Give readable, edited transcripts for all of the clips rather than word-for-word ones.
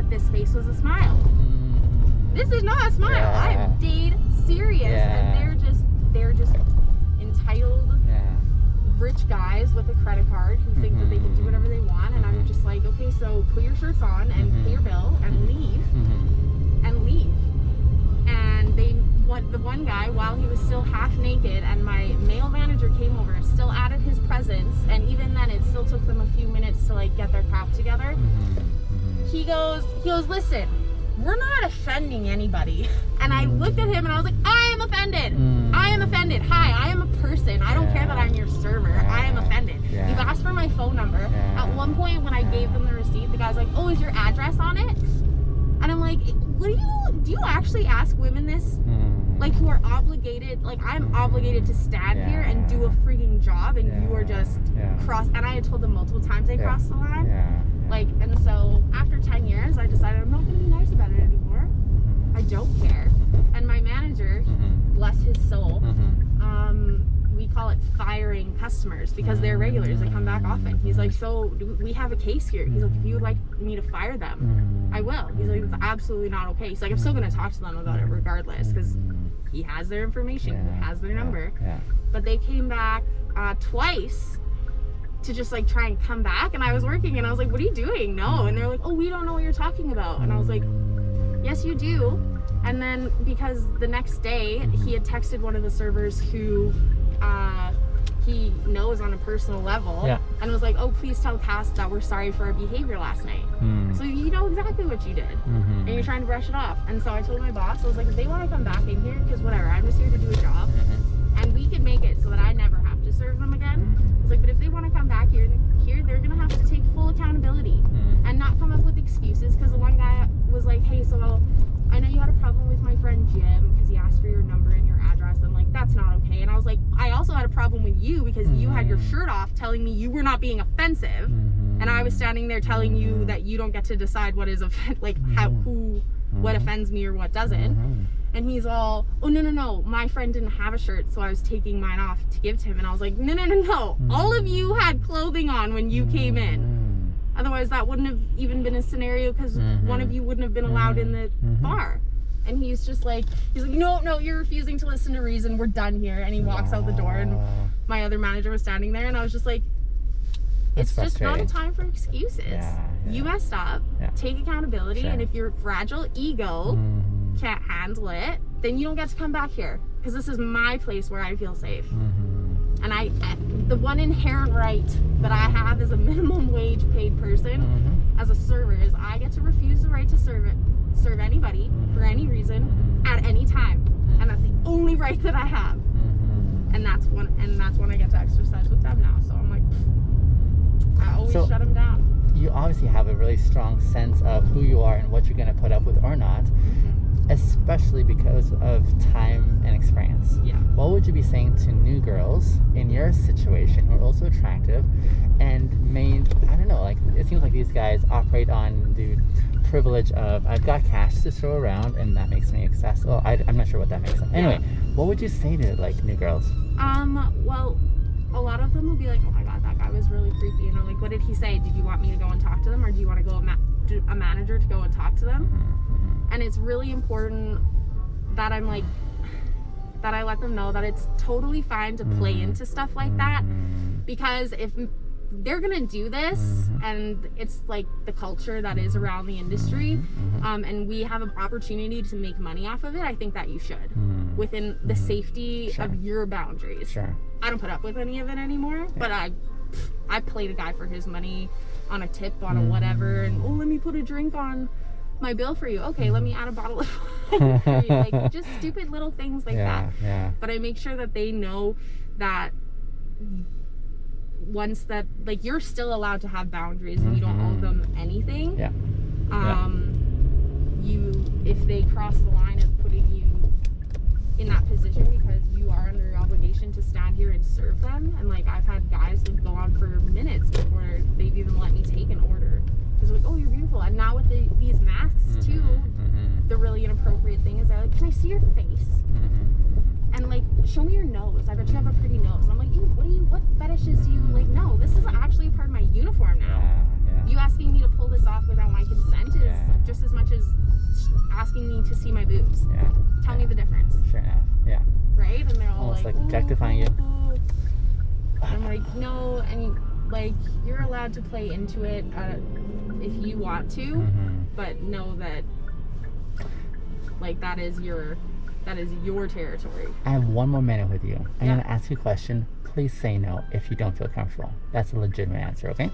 that this face was a smile. This is not a smile. Yeah. I am dead serious. Yeah. And they're just entitled rich guys with a credit card who think that they can do whatever they want. And I'm just like, okay, so put your shirts on and pay your bill and leave. And leave. And the one guy, while he was still half naked, and my male manager came over, still added his presence, and even then it still took them a few minutes to like get their crap together. He goes, listen, we're not offending anybody. And I looked at him and I was like, I am offended. I am offended. Hi, I am a person. I don't care that I'm your server. I am offended. You've asked for my phone number. At one point when I gave them the receipt, the guy's like, oh, is your address on it? And I'm like, do you actually ask women this? Like, who are obligated, like I'm obligated to stand here and do a freaking job, and you are just cross, and I had told them multiple times they crossed the line. Like, and so after 10 years, I decided I'm not gonna be nice about it anymore. I don't care. And my manager, bless his soul, we call it firing customers because they're regulars, they come back often. He's like, so we have a case here. He's like, if you would like me to fire them, I will. He's like, it's absolutely not okay. He's like, I'm still gonna talk to them about it regardless, because he has their information, he has their number. But they came back twice to just like try and come back, and I was working and I was like, what are you doing? No. And they're like, oh, we don't know what you're talking about. And I was like, yes you do. And then because the next day he had texted one of the servers who he knows on a personal level, and was like, oh, please tell Cass that we're sorry for our behavior last night. So you know exactly what you did, and you're trying to brush it off. And so I told my boss, I was like, if they want to come back in here, because whatever, I'm just here to do a job, and we can make it so that I never have to serve them again. I was like, but if they want to come back here, they're gonna have to take full accountability and not come up with excuses. Because the one guy was like, hey, so I know you had a problem with my friend Jim because he asked for your number and your address, and like, that's not okay. And I was like, I also had a problem with you because you had your shirt off telling me you were not being offensive, and I was standing there telling you that you don't get to decide what is what offends me or what doesn't. And he's all, oh, no, my friend didn't have a shirt, so I was taking mine off to give to him. And I was like, no, all of you had clothing on when you came in. Otherwise, that wouldn't have even been a scenario, because one of you wouldn't have been allowed in the bar. And he's like, no, you're refusing to listen to reason. We're done here. And he walks out the door, and my other manager was standing there, and I was just like, it's just not a time for excuses. You messed up. Take accountability. And if your fragile ego can't handle it, then you don't get to come back here, because this is my place where I feel safe. And the one inherent right that I have as a minimum wage paid person, as a server, is I get to refuse the right to serve anybody for any reason at any time, and that's the only right that I have. And that's when I get to exercise with them now. So I'm like, I always shut them down. You obviously have a really strong sense of who you are and what you're going to put up with or not, especially because of time and experience. What would you be saying to new girls in your situation who are also attractive and I don't know, like, it seems like these guys operate on the privilege of, I've got cash to throw around and that makes me accessible. I'm not sure what that makes sense. Anyway, what would you say to like new girls? Well, a lot of them will be like, oh my god, that guy was really creepy, and I'm like, what did he say? Did you want me to go and talk to them, or do you want to go a manager to go and talk to them? And it's really important that I'm like, that I let them know that it's totally fine to play into stuff like that, because if they're gonna do this, and it's like the culture that is around the industry, and we have an opportunity to make money off of it, I think that you should, within the safety of your boundaries. I don't put up with any of it anymore, but I played a guy for his money on a tip, on a whatever, and oh, let me put a drink on my bill for you. Okay, let me add a bottle of wine for you. Like, just stupid little things like that. But I make sure that they know that once that, like, you're still allowed to have boundaries, and you don't owe them anything. If they cross the line of putting you in that position because you are under obligation to stand here and serve them, and like, I've had guys that go on for minutes before they've even let me take an order, because like, oh, you're beautiful. And now with these masks too, the really inappropriate thing is they're like, can I see your face? And like, show me your nose. I bet you have a pretty nose. And I'm like, what fetishes do you like? No, this is actually a part of my uniform now. You asking me to pull this off without my consent is just as much as asking me to see my boobs. Yeah. Tell me the difference. Sure enough. Yeah. Right? And they're all almost like ooh, objectifying you. And I'm like, no, and like you're allowed to play into it if you want to, but know that like that is your territory. I have one more minute with you. I'm gonna ask you a question. Please say no if you don't feel comfortable. That's a legitimate answer, okay?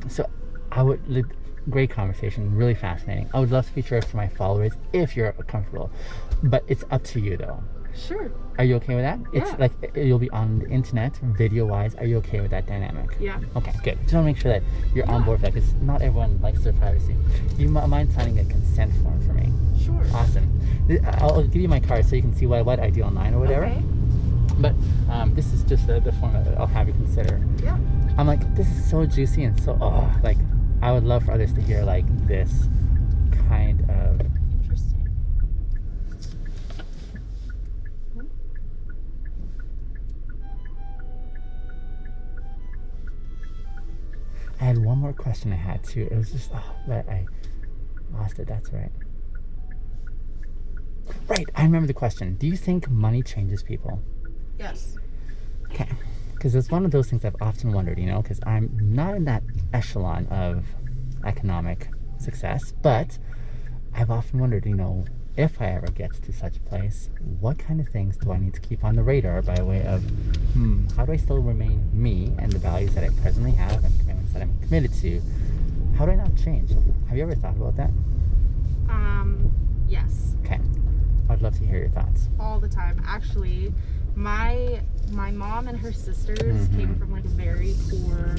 So I would, great conversation, really fascinating. I would love to feature it for my followers if you're comfortable, but it's up to you though. Sure. Are you okay with that? Yeah. It's like you'll be on the internet, video-wise. Are you okay with that dynamic? Yeah. Okay, good. Just want to make sure that you're on board with that, because not everyone likes their privacy. Do you mind signing a consent form for me? Sure. Awesome. I'll give you my card so you can see what I do online or whatever. Okay. But this is just the form that I'll have you consider. Yeah. I'm like, this is so juicy and so, like, I would love for others to hear, like, this kind of... Interesting. I had one more question I had, too. It was just, but I lost it. That's right. Right, I remember the question. Do you think money changes people? Yes. Okay. Because it's one of those things I've often wondered, you know, because I'm not in that echelon of economic success, but I've often wondered, you know, if I ever get to such a place, what kind of things do I need to keep on the radar by way of, how do I still remain me and the values that I presently have and commitments that I'm committed to? How do I not change? Have you ever thought about that? Yes. Okay. I'd love to hear your thoughts. All the time. Actually, my mom and her sisters came from like a very poor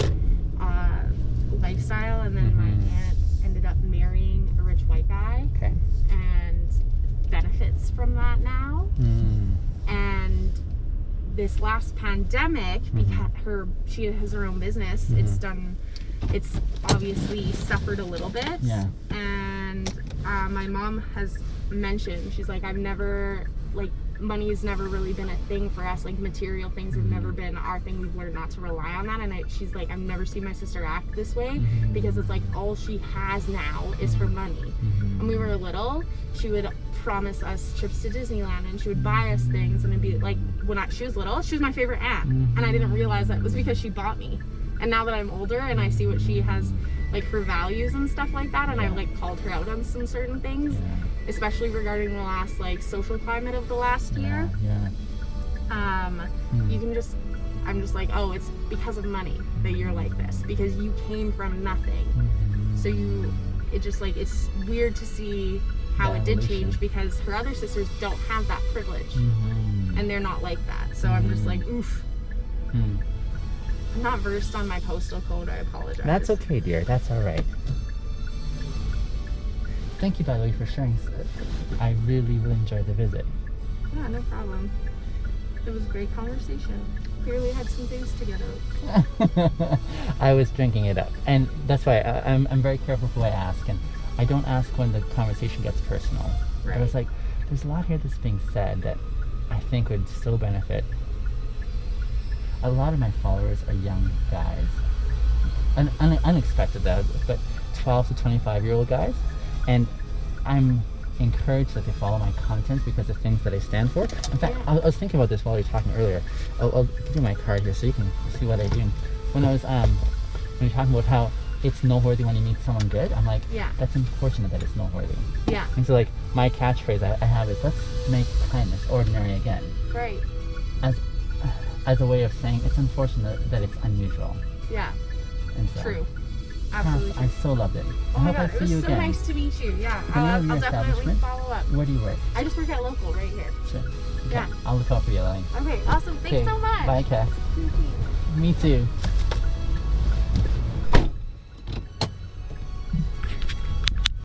lifestyle, and then my aunt ended up marrying a rich white guy. Okay. And benefits from that now. And this last pandemic, because she has her own business, it's obviously suffered a little bit. Yeah. And my mom has mentioned, she's like, I've never, like, money has never really been a thing for us. Like, material things have never been our thing. We've learned not to rely on that. And she's like, I've never seen my sister act this way, because it's like all she has now is her money. When we were little, she would promise us trips to Disneyland, and she would buy us things, and it'd be like, when she was little, she was my favorite aunt, and I didn't realize that it was because she bought me. And now that I'm older and I see what she has, like her values and stuff like that, and I've like called her out on some certain things, especially regarding the last like social climate of the last year. You can just, I'm just like, oh, it's because of money that you're like this, because you came from nothing. So it just like, it's weird to see how it did change, because her other sisters don't have that privilege, and they're not like that. So I'm just like, oof. I'm not versed on my postal code. I apologize. That's okay, dear. That's all right. Thank you, by the way, for sharing. I really, really enjoyed the visit. Yeah, no problem. It was a great conversation. Clearly had some things to get out. I was drinking it up, and that's why I'm very careful who I ask, and I don't ask when the conversation gets personal. Right. I was like, there's a lot here that's being said that I think would still benefit. A lot of my followers are young guys, unexpected though, but 12 to 25-year-old guys, and I'm encouraged that they follow my content because of things that I stand for. In fact, I was thinking about this while we were talking earlier. I'll give you my card here so you can see what I do. When I was when you're talking about how it's noteworthy when you meet someone good, I'm like, that's unfortunate that it's noteworthy. Yeah. And so like my catchphrase I have is, let's make kindness ordinary again. Right. As a way of saying it's unfortunate that it's unusual. Yeah. And so, true. Absolutely true. I so loved it. Oh my god, it was so nice to meet you. Yeah. I'll definitely follow up. Where do you work? I just work at local right here. Sure. Okay. Yeah. I'll look out for you, Elaine. Okay, awesome. Thanks so much. Bye, Cass. Me too.